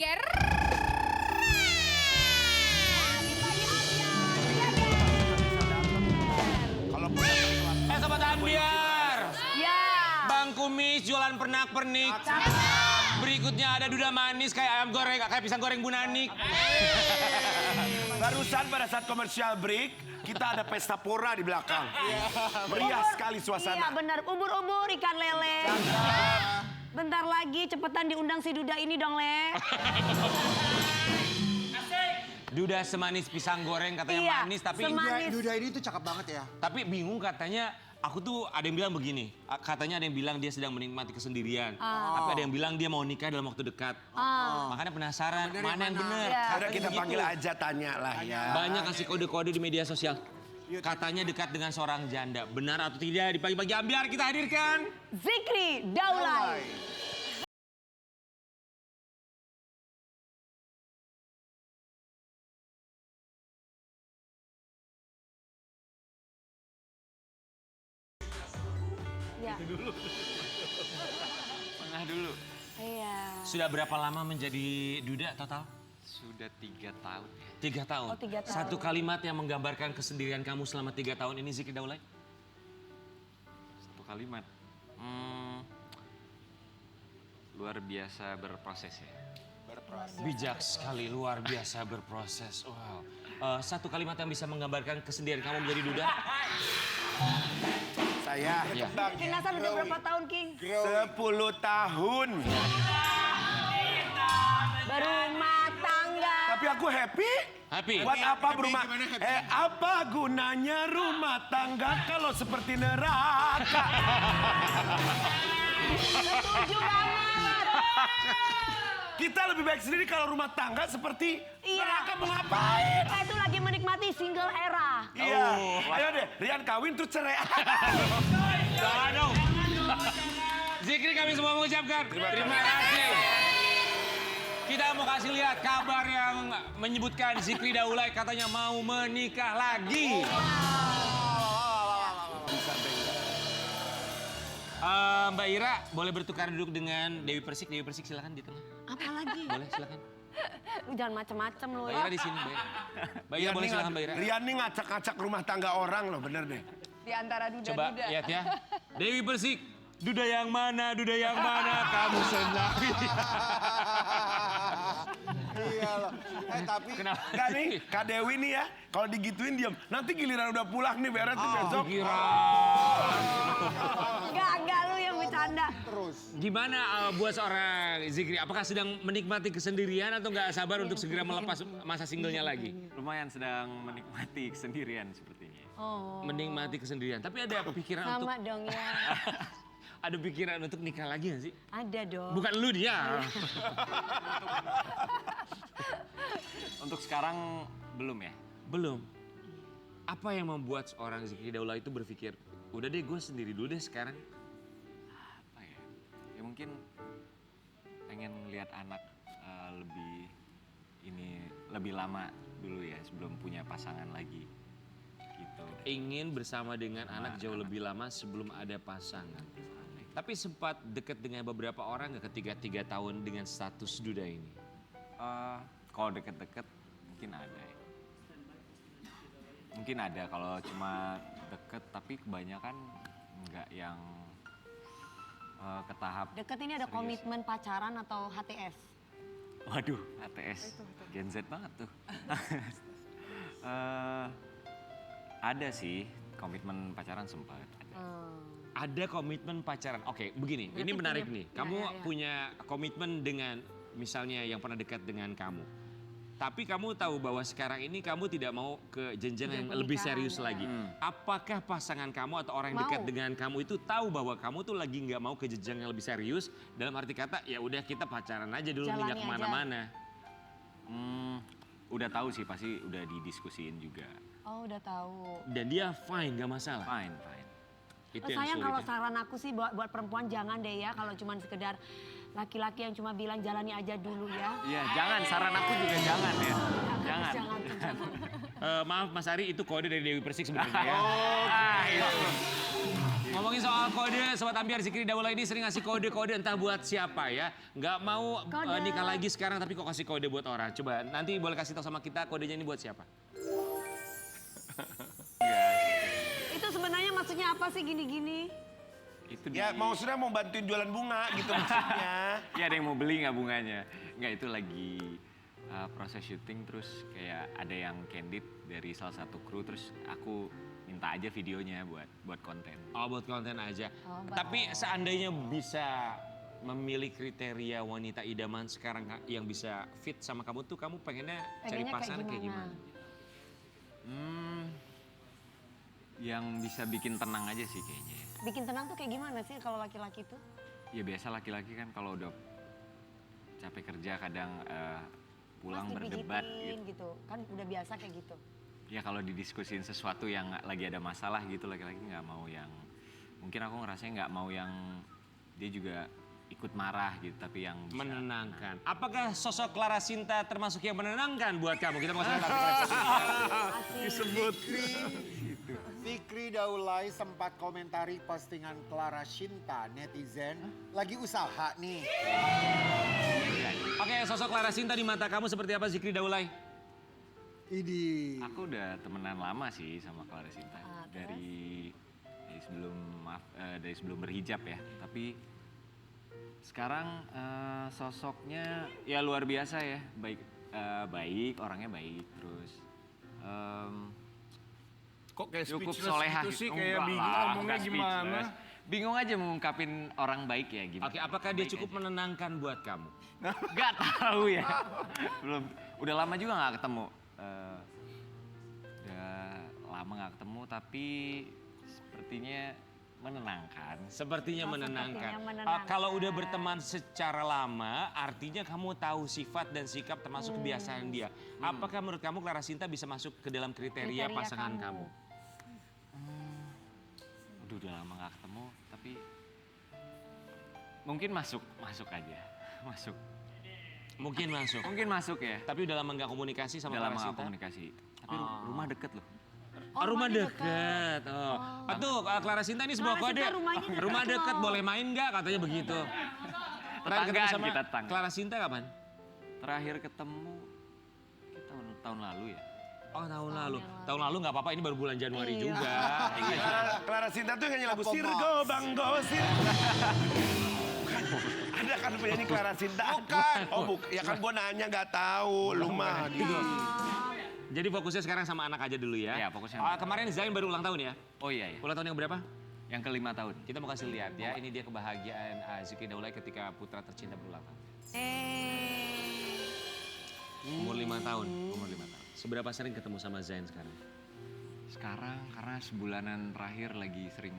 geger. Sobat Ambiar. Ya. Bang Kumis jualan pernak-pernik. Berikutnya ada duda manis kayak ayam goreng, kayak pisang goreng Bu Nanik. Barusan pada saat komersial break, kita ada pesta pora di belakang. Meriah sekali Iya suasana. benar, ubur-ubur ikan lele. Bentar lagi cepetan diundang si Duda ini dong, Le. Duda semanis pisang goreng katanya Iya, manis tapi semanis. Duda ini tuh cakep banget ya. tapi bingung katanya. Aku tuh ada yang bilang begini, katanya ada yang bilang dia sedang menikmati kesendirian. Tapi ada yang bilang dia mau nikah dalam waktu dekat. Makanya penasaran mana yang benar. Iya. Udah kita panggil aja, tanya lah ya. Banyak kasih kode-kode di media sosial. Katanya dekat dengan seorang janda. Benar atau tidak di pagi-pagi Ambiar kita hadirkan. Zikri Daulay. Ya. Tengah dulu. Iya. Sudah berapa lama menjadi duda total? Sudah 3 tahun ya. 3 tahun. Oh, 3 tahun. Satu kalimat yang menggambarkan kesendirian kamu selama 3 tahun ini Zikri Daulay. Satu kalimat. Luar biasa berproses ya. Bijak sekali, luar biasa berproses. Wow. Satu kalimat yang bisa menggambarkan kesendirian kamu menjadi duda? Saya Ya. King Hasan udah berapa tahun, King? 10 tahun. Berumah tangga. Tapi aku happy. Happy? Buat apa berumah? Apa gunanya rumah tangga kalau seperti neraka? Setuju banget. Kita lebih baik sendiri kalau rumah tangga seperti Iya. neraka mau ngapain? Kita itu lagi menikmati single era. Iya. Ayo deh, Rian kawin tuh cerai. Jangan dong. Zikri kami semua mengucapkan terima kasih. Kita mau kasih lihat kabar yang menyebutkan Zikri Daulay katanya mau menikah lagi. Mbak Ira boleh bertukar duduk dengan Dewi Persik. Dewi Persik silakan di tengah. Apa lagi? Boleh silakan. Lu jangan macem-macem lu Mbak ya. Ira di sini. Mbak Ira. Mbak Ira boleh silakan Mbak Ira. Rian nih ngacak-ngacak rumah tangga orang loh, bener deh. Di antara Coba duda-duda. lihat ya. Dewi Persik. Duda yang mana? Duda yang mana? Kamu sendiri. Iya loh. Tapi Kenapa? Enggak nih, Kak Dewi nih ya, kalau digituin diam. Nanti giliran udah pulang nih beres tuh besok. Kira. Enggak lu yang bercanda. terus. Gimana buat seorang Zikri? Apakah sedang menikmati kesendirian atau nggak sabar untuk segera melepas masa singlenya lagi? Lumayan sedang menikmati kesendirian sepertinya. Oh. Menikmati kesendirian. Tapi ada pikiran Sama untuk dong ya. ada pikiran untuk nikah lagi nggak sih? Ada dong. Bukan lu dia. Untuk sekarang belum ya. Belum. Apa yang membuat seorang Zikri Daulay itu berpikir, udah deh gue sendiri dulu deh sekarang. Apa ya? Ya mungkin pengen lihat anak lebih lama dulu ya sebelum punya pasangan lagi. Gitu. Ingin bersama dengan anak jauh lebih lama sebelum ada pasangan. Tapi sempat dekat dengan beberapa orang nggak ketika 3 tahun dengan status duda ini? Kalau deket-deket mungkin ada ya. Mungkin ada kalau cuma deket tapi kebanyakan nggak yang ke tahap Deket ini ada serius. komitmen pacaran atau HTS? Waduh, ATS. Gen Z banget tuh. Ada sih komitmen pacaran sempat. Ada. Ada komitmen pacaran. Oke, begini. Berarti Ini menarik punya- nih. Kamu ya. punya komitmen dengan misalnya yang pernah dekat dengan kamu. Tapi kamu tahu bahwa sekarang ini kamu tidak mau ke jenjang yang lebih pernikahan, serius ya. lagi. Apakah pasangan kamu atau orang yang Mau. dekat dengan kamu itu tahu bahwa kamu tuh lagi nggak mau ke jenjang yang lebih serius? Dalam arti kata, ya udah kita pacaran aja dulu, Jalani nggak aja. kemana-mana. Udah tahu sih pasti udah didiskusiin juga. Oh udah tahu. Dan dia fine, nggak masalah. Fine, fine. Itu Oh, yang sayang sulit kalau ya. saran aku sih buat perempuan jangan deh ya kalau cuma sekedar laki-laki yang cuma bilang jalani aja dulu ya. Iya, jangan. Saran aku juga jangan ya. Jangan. Jangan. Maaf Mas Ari, itu kode dari Dewi Persik sebenarnya ya. Oh, itu. Ngomongin soal kode, Sobat Ambiar, Zikri Daulay ini sering ngasih kode-kode entah buat siapa ya. Nggak mau nikah lagi sekarang tapi kok kasih kode buat orang. Coba nanti boleh kasih tahu sama kita kodenya ini buat siapa? Itu sebenarnya maksudnya apa sih gini-gini? Itu Ya maksudnya mau bantuin jualan bunga gitu maksudnya. Ya ada yang mau beli nggak bunganya? Nggak, itu lagi proses syuting, terus kayak ada yang candid dari salah satu kru, terus aku minta aja videonya buat konten. Oh, buat konten aja. Oh, Tapi seandainya bisa memilih kriteria wanita idaman sekarang yang bisa fit sama kamu tuh, kamu pengennya cari Pengennya kayak pasangan kayak gimana? Yang bisa bikin tenang aja sih kayaknya. Bikin tenang tuh kayak gimana sih kalau laki-laki tuh? Ya biasa laki-laki kan kalau udah capek kerja kadang pulang Mas berdebat dipijitin gitu. gitu. Kan udah biasa kayak gitu. Ya kalau didiskusin sesuatu yang lagi ada masalah gitu, laki-laki nggak mau yang, mungkin aku ngerasanya nggak mau yang dia juga ikut marah gitu, tapi yang bisa Menenangkan. Apakah sosok Clara Sinta termasuk yang menenangkan buat kamu? Kita mau lihat Disebut. Zikri Daulay sempat komentari postingan Clara Sinta, netizen lagi usaha nih. Oke, sosok Clara Sinta di mata kamu seperti apa, Zikri Daulay? Idi. Aku udah temenan lama sih sama Clara Sinta terus? dari sebelum berhijab ya. Tapi sekarang sosoknya ya luar biasa ya, baik, orangnya baik, terus Kok kayak cukup speechless solehah gitu sih, gitu. kayak Enggak bingung lah, ngomongnya enggak gimana. speechless. Bingung aja mengungkapin orang baik ya gimana. Oke, apakah dia Baik cukup aja. menenangkan buat kamu? Gak tahu ya. Belum, udah lama juga nggak ketemu. Udah lama nggak ketemu, tapi sepertinya menenangkan. Sepertinya menenangkan. menenangkan. Kalau udah berteman secara lama, artinya kamu tahu sifat dan sikap termasuk kebiasaan dia. Apakah menurut kamu Clara Sinta bisa masuk ke dalam kriteria pasangan kamu? Udah lama nggak ketemu, tapi mungkin masuk aja, masuk. Mungkin masuk. Ya. Tapi udah lama nggak komunikasi sama Udah Clara lama nggak Sinta? komunikasi. Tapi rumah deket loh. Oh, rumah dekat. Oh. Tuh, Clara Sinta ini sebuah Clara kode. Sinta rumahnya dekat Rumah dekat, loh. boleh main nggak? Katanya begitu. Terakhir ketemu Tetanggaan sama kita, tetangga. Clara Sinta kapan? Terakhir ketemu kita tahun lalu ya. Oh, tahun lalu. Tahun lalu nggak apa-apa, ini baru bulan Januari Iya. juga. Clara Sinta tuh nyanyi lagu Apa, Sirgo Banggo Sirgo. Ada kan penyanyi Clara Sinta? Bukan. Oh bukan, ya kan gua nanya nggak tahu, lu mah. Jadi fokusnya sekarang sama anak aja dulu ya. Iya, fokusnya. Kemarin Zain baru ulang tahun ya? Oh iya ya. Ulang tahun yang berapa? Yang ke-5 tahun. Kita mau kasih lihat ya, ini dia kebahagiaan Zikri Daulay ketika putra tercinta berulang tahun. Umur 5 tahun. Seberapa sering ketemu sama Zain sekarang? Sekarang karena sebulanan terakhir lagi sering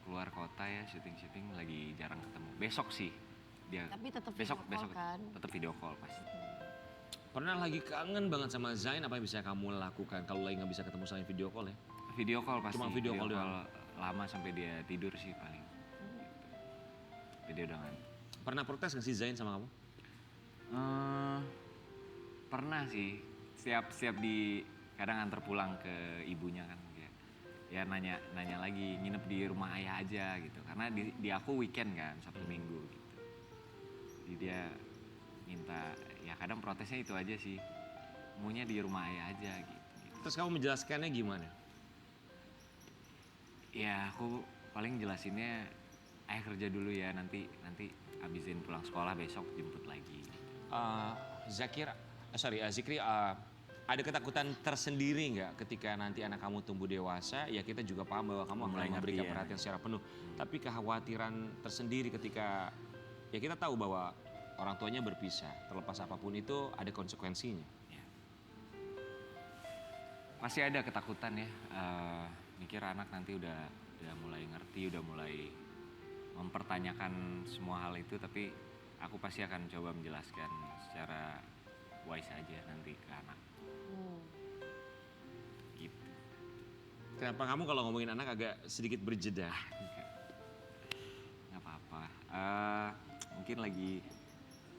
keluar kota ya, syuting lagi jarang ketemu. Besok sih dia. Tapi tetap besok video call kan? tetap video call pasti. Pernah lagi kangen banget sama Zain, apa yang bisa kamu lakukan kalau lagi nggak bisa ketemu sama video call ya? Video call pasti. Cuma video call doang. lama sampai dia tidur sih paling. Video doang. Pernah protes nggak sih Zain sama kamu? Pernah sih. Siap di kadang antar pulang ke ibunya kan. Ya nanya lagi, nginep di rumah ayah aja gitu. Karena di aku weekend kan, Sabtu Minggu gitu. Jadi dia minta, ya kadang protesnya itu aja sih. Maunya di rumah ayah aja gitu. Terus kamu menjelaskannya gimana? Ya aku paling jelasinnya, ayah kerja dulu ya, nanti abisin pulang sekolah besok jemput lagi. Zikri, ada ketakutan tersendiri nggak ketika nanti anak kamu tumbuh dewasa? Ya kita juga paham bahwa kamu Mulai akan memberikan ngerti ya. perhatian secara penuh. Tapi kekhawatiran tersendiri ketika, ya kita tahu bahwa orang tuanya berpisah, terlepas apapun itu ada konsekuensinya. Pasti ada ketakutan ya, mikir anak nanti udah mulai ngerti, udah mulai mempertanyakan semua hal itu, tapi aku pasti akan coba menjelaskan secara wise aja nanti ke anak. Gitu. Kenapa kamu kalau ngomongin anak agak sedikit berjeda? Nggak apa-apa. Mungkin lagi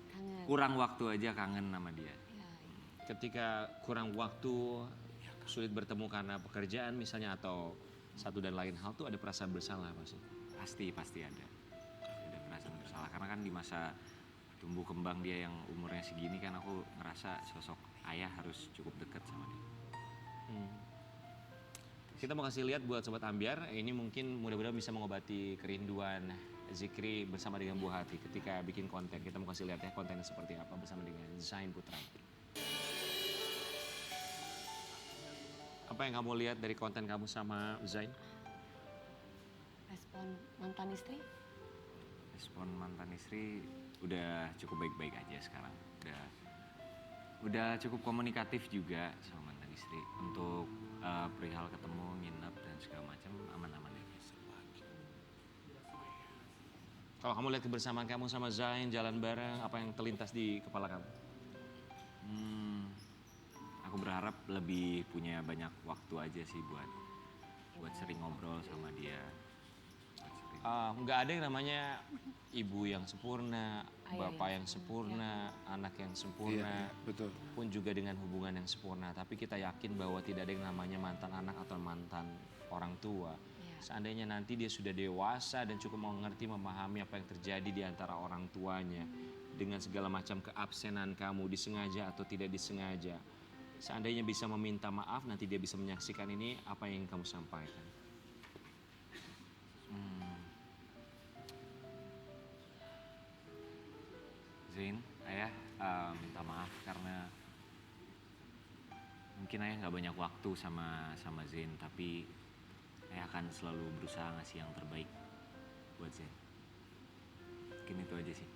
Kangen. kurang waktu aja, kangen sama dia. Ketika kurang waktu, sulit bertemu karena pekerjaan misalnya atau satu dan lain hal tuh ada perasaan bersalah pasti. Pasti ada perasaan bersalah karena kan di masa tumbuh kembang dia yang umurnya segini kan aku ngerasa sosok ayah harus cukup dekat sama dia. Kita mau kasih lihat buat Sobat Ambiar, ini mungkin mudah-mudahan bisa mengobati kerinduan Zikri bersama dengan buah hati ketika bikin konten. Kita mau kasih lihat ya kontennya seperti apa bersama dengan Zain Putra. Apa yang kamu lihat dari konten kamu sama Zain? Respon mantan istri? Respon mantan istri udah cukup baik-baik aja sekarang. Udah cukup komunikatif juga sama mantan istri untuk perihal ketemu, nginep dan segala macam aman-aman aja. Kalau kamu lihat kebersamaan kamu sama Zain jalan bareng, apa yang terlintas di kepala kamu? Aku berharap lebih punya banyak waktu aja sih buat sering ngobrol sama dia. Nggak ada yang namanya ibu yang sempurna, Ayah bapak yang yang sempurna, anak yang sempurna, betul. pun juga dengan hubungan yang sempurna. Tapi kita yakin bahwa tidak ada yang namanya mantan anak atau mantan orang tua. Seandainya nanti dia sudah dewasa dan cukup mengerti, memahami apa yang terjadi di antara orang tuanya dengan segala macam keabsenan kamu, disengaja atau tidak disengaja. Seandainya bisa meminta maaf, nanti dia bisa menyaksikan ini, apa yang ingin kamu sampaikan? Zain, ayah minta maaf karena mungkin ayah nggak banyak waktu sama Zain, tapi ayah akan selalu berusaha ngasih yang terbaik buat Zain. Mungkin itu aja sih.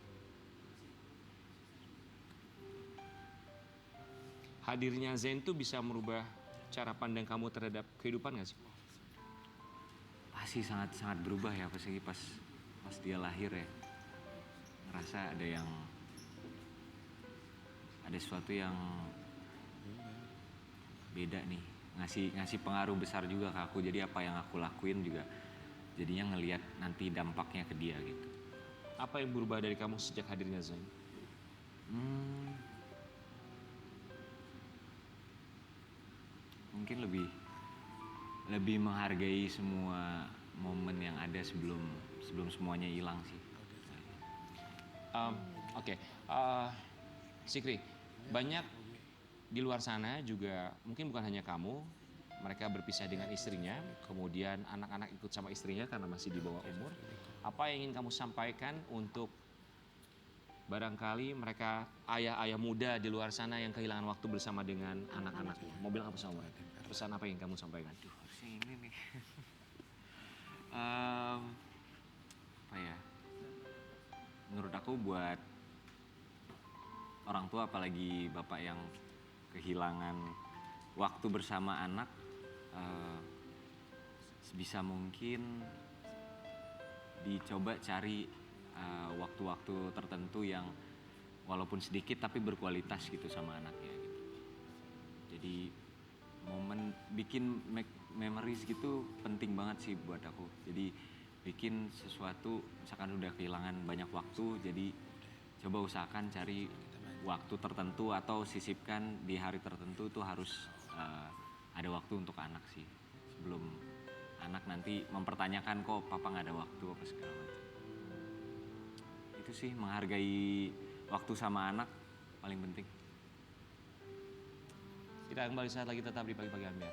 Hadirnya Zain tuh bisa merubah cara pandang kamu terhadap kehidupan gak sih? Pasti sangat berubah ya, apalagi pas dia lahir ya. Ngerasa ada sesuatu yang beda nih, ngasih pengaruh besar juga ke aku. Jadi apa yang aku lakuin juga jadinya ngelihat nanti dampaknya ke dia gitu. Apa yang berubah dari kamu sejak hadirnya Zain? Mungkin lebih menghargai semua momen yang ada sebelum semuanya hilang sih. Oke. Zikri, banyak di luar sana juga mungkin bukan hanya kamu, mereka berpisah dengan istrinya, kemudian anak-anak ikut sama istrinya karena masih di bawah umur. Apa yang ingin kamu sampaikan untuk barangkali mereka ayah-ayah muda di luar sana yang kehilangan waktu bersama dengan anak-anaknya? Mau bilang apa sama mereka? Pesan apa yang kamu sampaikan? Harusnya ini nih. Apa ya? Menurut aku buat orang tua, apalagi bapak yang kehilangan waktu bersama anak, sebisa mungkin dicoba cari waktu-waktu tertentu yang walaupun sedikit tapi berkualitas gitu sama anaknya gitu. Jadi momen bikin memories gitu penting banget sih buat aku. Jadi bikin sesuatu, misalkan udah kehilangan banyak waktu, jadi coba usahakan cari waktu tertentu atau sisipkan di hari tertentu tuh harus ada waktu untuk anak sih. Sebelum anak nanti mempertanyakan kok papa nggak ada waktu apa segala macam. Itu sih, menghargai waktu sama anak paling penting. Kita kembali saat lagi tetap di Pagi-Pagi Ambiar.